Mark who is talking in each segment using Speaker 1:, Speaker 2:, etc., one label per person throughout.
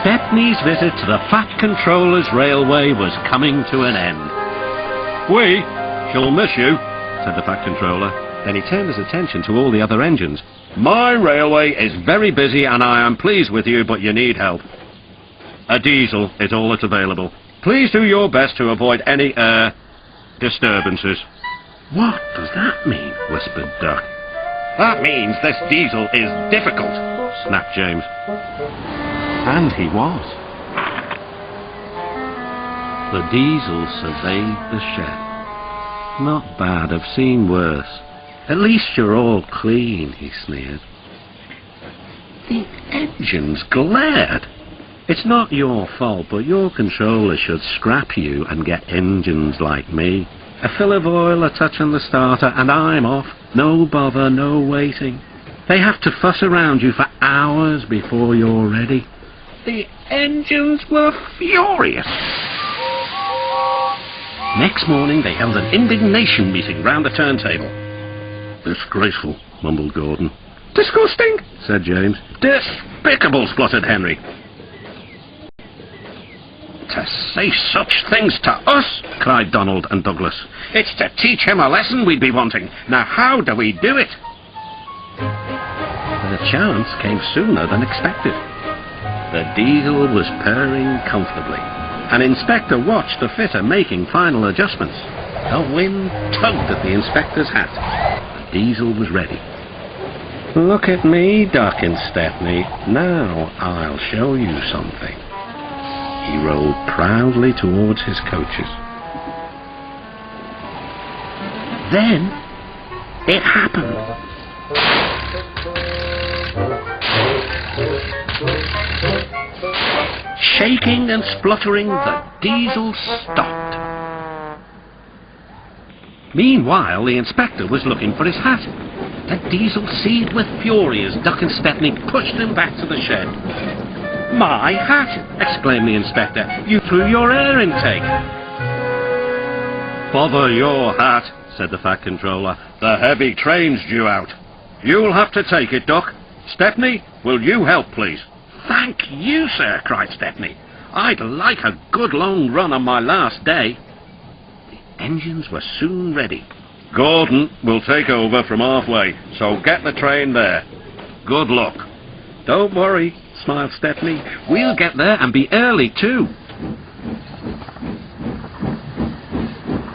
Speaker 1: Stepney's visit to the Fat Controller's Railway was coming to an end. "We shall miss you," said the Fat Controller. Then he turned his attention to all the other engines. "My railway is very busy and I am pleased with you, but you need help. A diesel is all that's available. Please do your best to avoid any disturbances." "What does that mean?" whispered Duck. "That means this diesel is difficult," snapped James. And he was. The diesel surveyed the shed. "Not bad, I've seen worse. At least you're all clean," he sneered. The engines glared. "It's not your fault, but your controller should scrap you and get engines like me. A fill of oil, a touch on the starter, and I'm off. No bother, no waiting. They have to fuss around you for hours before you're ready." The engines were furious. Next morning they held an indignation meeting round the turntable. "Disgraceful," mumbled Gordon. "Disgusting," said James. "Despicable," spluttered Henry. "To say such things to us," cried Donald and Douglas. "It's to teach him a lesson we'd be wanting. Now how do we do it?" The chance came sooner than expected. The diesel was purring comfortably. An inspector watched the fitter making final adjustments. The wind tugged at the inspector's hat. The diesel was ready. "Look at me, Duck and Stepney. Now I'll show you something." He rolled proudly towards his coaches. Then it happened. Shaking and spluttering, the diesel stopped. Meanwhile, the inspector was looking for his hat. The diesel seethed with fury as Duck and Stepney pushed him back to the shed. "My hat!" exclaimed the inspector. "You threw your air intake." "Bother your hat," said the Fat Controller. "The heavy train's due out. You'll have to take it, Duck. Stepney, will you help, please?" "Thank you, sir," cried Stepney. "I'd like a good long run on my last day." The engines were soon ready. "Gordon will take over from halfway, so get the train there. Good luck." "Don't worry," smiled Stepney. "We'll get there and be early too."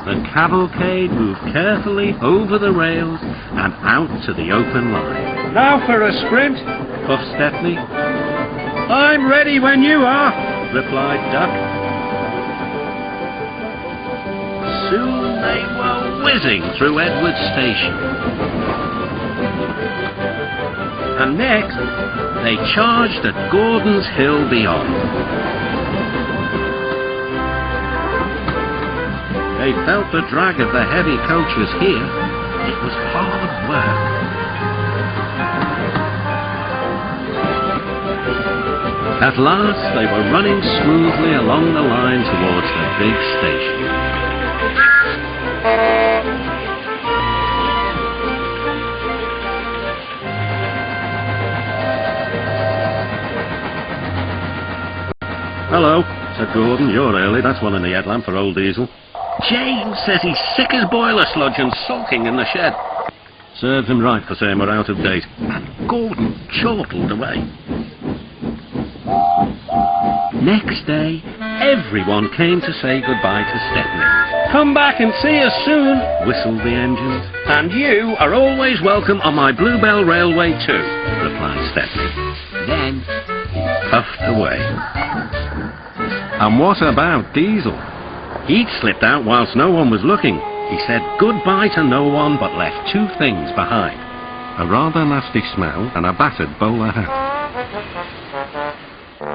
Speaker 1: The cavalcade moved carefully over the rails and out to the open line. "Now for a sprint," puffed Stepney. "I'm ready when you are," replied Duck. Soon they were whizzing through Edward Station. And next, they charged at Gordon's Hill beyond. They felt the drag of the heavy coaches here. It was hard work. At last, they were running smoothly along the line towards the big station. "Hello," said Gordon. "You're early. That's one in the headlamp for old diesel." "James says he's sick as boiler sludge and sulking in the shed." Serves him right for saying we're out of date. And Gordon chortled away. Next day, everyone came to say goodbye to Stepney. "Come back and see us soon," whistled the engines. "And you are always welcome on my Bluebell Railway too," replied Stepney. Then he puffed away. And what about Diesel? He'd slipped out whilst no one was looking. He said goodbye to no one but left two things behind: a rather nasty smell and a battered bowler hat.